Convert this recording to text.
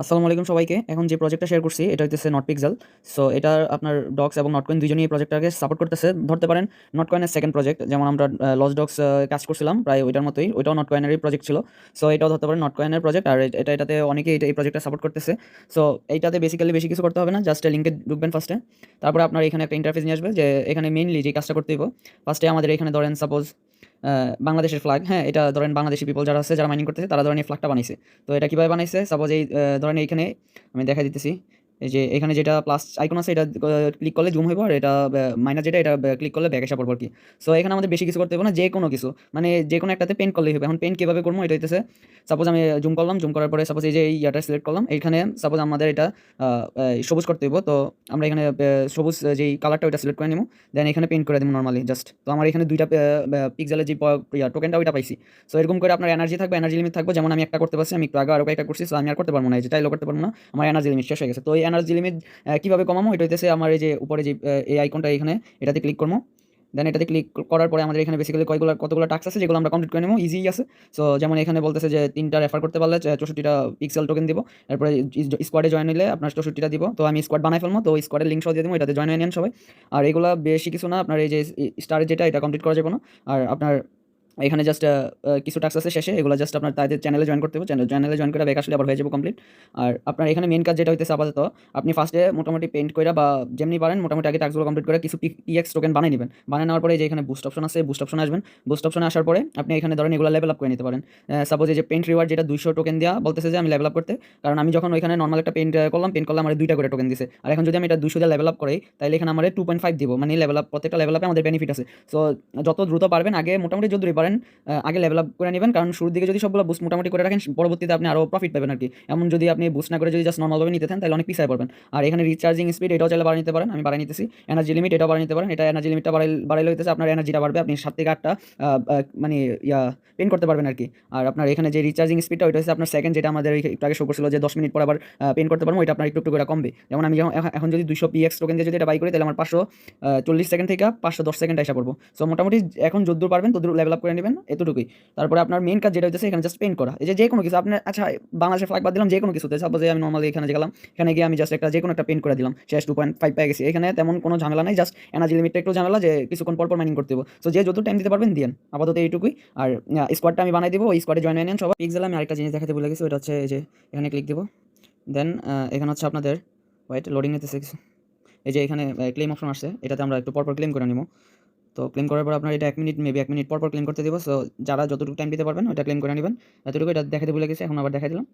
আসসালামু আলাইকুম সবাইকে। এখন যে প্রজেক্টটা শেয়ার করছি এটা হইতেছে নটপিক্সেল। সো এটা আপনার ডক্স এবং নটকয়েন দুইজনই এই প্রজেক্টটাকে সাপোর্ট করতেছে। ধরতে পারেন নটকয়েনের সেকেন্ড প্রজেক্ট, যেমন আমরা লস ডক্স কাজ করছিলাম প্রায় ওইটার মতোই, ওইটাও নটকয়েনেরই প্রজেক্ট ছিল। সো এটাও ধরতে পারেন নটকয়েনের প্রজেক্ট, আর এটাতে অনেকেই এই প্রজেক্টটা সাপোর্ট করতেছে। সো এইটাতে বেসিক্যালি বেশি কিছু করতে হবে না, জাস্ট লিঙ্কে ঢুকবেন ফার্স্টে। তারপরে আপনার এখানে একটা ইন্টারফেস নিয়ে আসবে, যে এখানে মেইনলি যে কাজটা করতে হইব ফার্স্টে আমাদের এখানে ধরেন সাপোজ বাংলাদেশের ফ্ল্যাগ, হ্যাঁ, এটা ধরেন বাংলাদেশি পিপল যারা আছে, যারা মাইনিং করতেছে, তারা ধরেন এই ফ্ল্যাগটা বানাইছে। তো এটা কীভাবে বানাইছে, সাপোজ এই ধরেন এইখানে আমি দেখা দিতেছি, এই যে এখানে যেটা প্লাস আইকন আছে এটা ক্লিক করলে জুম হইব, আর এটা মাইনাস যেটা এটা ক্লিক করলে ব্যাক আসা পড়ব আর কি। সো এখানে আমাদের বেশি কিছু করতে হবে না, যে কোনো কিছু মানে যে কোনো একটাতে পেন্ট করলেই হবে। এখন পেন্ট কীভাবে করবো এটা হইতেছে, সাপোজ আমি জুম করলাম, জুম করার পরে সাপোজ এই যে এই ইয়াটা সিলেক্ট করলাম, এইখানে সাপোজ আমাদের এটা সবুজ করতে হইব। তো আমরা এখানে সবুজ যেই কালারটা ওইটা সিলেক্ট করে নিব, দেন এখানে পেন্ট করে দেবো নর্মালি জাস্ট। তো আমার এখানে দুইটা পিক্সেলের যে টোকেনটা ওইটা পাইছি। সো এরকম করে আপনার এনার্জি থাকবে, এনার্জি লিমিট থাকবে, যেমন আমি একটা করতে পারছি, আমি একটু আগে আরও একটা করছি, সো আমি আর করতে পারবো না, এই যে চাইলেও করতে পারবো না, আমার এনার্জি লিমিট শেষ হয়ে গেছে। তো এই এনার্জি লিমিট কীভাবে কমাবো, এটা হইতেছে আমার এই যে উপরে যে এই আইকনটা এখানে এটাতে ক্লিক করবো। দেন এটাতে ক্লিক করার পরে আমাদের এখানে বেসিক্যালি কতগুলো টাস্ক আছে যেগুলো আমরা কমপ্লিট করে নেবো, ইজি আছে। সো যেমন এখানে বলতেছে যে 3টা রেফার করতে পারলে 64টা পিক্সেল টোকেন দিব, এরপরে স্কোয়াডে জয়েন হলে আপনার 64টা দিব। তো আমি স্কোয়াড বানাই ফেলবো, তো ওই স্কোয়াডের লিঙ্ক সহ দিয়ে দেবো, এটাতে জয়েন হয়ে নেন সবাই। আর এগুলো বেশি কিছু না, আপনার এই যে স্টারের যেটা এটা কমপ্লিট করা যাবে না। আর আপনার এখানে জাস্ট কিছু টাস্ক আছে শেষে, এগুলো জাস্ট আপনার তাদের চ্যানেলে জয়েন করতে হবে, চ্যানেলে জয়েন করে ব্যাক আসলে আবার হয়ে যাবে কমপ্লিট। আর আপনার এখানে মেন কাজ যেটা হইতেছে আপাতত, আপনি ফার্স্টে মোটামুটি পেন্ট করে বা যেমনি পারেন মোটামুটি আগে টাস্কগুলো কমপ্লিট করে কিছু পিএক্স টোকেন বানিয়ে নেবেন। বানিয়ে নেওয়ার পরে যে এখানে বুস্ট অপশন আছে, বুস্ট অপশনে আসবেন। বুস্ট অপশনে আসার পরে আপনি এখানে ধরেন এগুলো লেভেল আপ করে নিতে পারেন। সাপোজ এই যে পেন্ট রিওয়ার্ড যেটা 200 টোকেন দেওয়া বলতেছে যে আমি লেভেল আপ করতে, কারণ আমি যখন ওইখানে নর্মাল একটা পেন্ট করলাম, পেন্ট করলে আমার 2টা করে টোকেন দিছে। আর এখন যদি আমি এটা 200 দিয়ে লেভেল আপ করি, তাহলে এখানে আমার 2.5 দিব, মানে লেভেল আপ, প্রত্যেকটা লেভেল আপে আমাদের বেনিফিট আছে। সো যত দ্রুত পারবেন আগে মোটামুটি যতদূরই পারেন আগে লেভেল আপ করে নেবেন, কারণ শুরুর দিকে যদি সবগুলো বুস্ট মোটামুটি করে রাখেন, পরবর্তীতে আপনি আরও প্রফিট পাবেন আর কি। এমন যদি আপনি বুস্ট না করে যদি জাস্ট নর্মালভাবে নিতে থাকেন, তাহলে অনেক পিছিয়ে পড়বেন। আর এখানে রিচার্জিং স্পিড এটাও চাইলে বাড়িয়ে নিতে পারেন, আমি বাড়িয়ে নিতেছি। এনার্জি লিমিট এটাও বাড়িয়ে নিতে পারেন, এটা এনার্জি লিমিটটা বাড়াইলে হইতেছে আপনার এনার্জিটা বাড়বে, আপনি 7 থেকে 8টা মানে পেন করতে পারবেন আর কি। আর আপনার এখানে যে রিচার্জিং স্পিডটা ওইটা হচ্ছে আপনার সেকেন্ড, যেটা আমাদের একটু আগে শো করছিল যে 10 মিনিট পর আবার পেন করতে পারবো, এটা আপনার একটু একটু করে কমবে। যেমন আমি এখন যদি 200 পিএক্স টোকেন দিয়ে যদি এটা বাই করি, তাহলে আমার 540 সেকেন্ড থেকে 510 সেকেন্ড আসা পড়বো। সো মোটামুটি এখন যদ্দূর পারবেন তদ্দূর লেভেল আপ করে নেবেন, এতটুকুই। তারপরে আপনার মেন কাজ যেটা হচ্ছে এখানে জাস্ট পেন্ট করা, এই যে কোনো কিছু আপনার, আচ্ছা বাংলাদেশের ফ্ল্যাগ বাদ দিলাম, যে কোনো কিছুতে সাপোজ আমি নর্মালি এখানে গেলাম, এখানে গিয়ে আমি জাস্ট যে কোনো একটা পেন্ট করে দিলাম, শেষ 2.5 পেয়ে গেছি। এখানে তেমন কোনো ঝামেলা নেই, জাস্ট এনার্জি লিমিটটা একটু ঝামেলা, যে কিছুক্ষণ পর মাইনিং করতে হবে। সো যে যত টাইম দিতে পারবেন দিন, আপাতত এইটুকুই। আর স্কোয়াডটা আমি বানাই দিব, ওই স্কোয়াডে জয়েন হয়ে নেন সবাই। পিক্সেলে আমি আরেকটা জিনিস দেখাতে ভুলে গেছি, ওটা হচ্ছে এই যে এখানে ক্লিক দিব। দেন এখানে হচ্ছে আপনাদের ওয়েট লোডিং নিতেছে কিছু, এই যে এখানে ক্লেম অপশন আসছে, এটাতে আমরা একটু পরপর ক্লেম করে নিব। তো ক্লেম করার পর আপনার এটা 1 মিনিট, মেবি 1 মিনিট পর ক্লেম করতে দিব। সো যারা যতটুকু টাইম দিতে পারবেন ওইটা ক্লেম করে নেবেন, এতটুকু। এটা দেখাতে ভুলে গেছি, এখন আবার দেখাই দিলাম।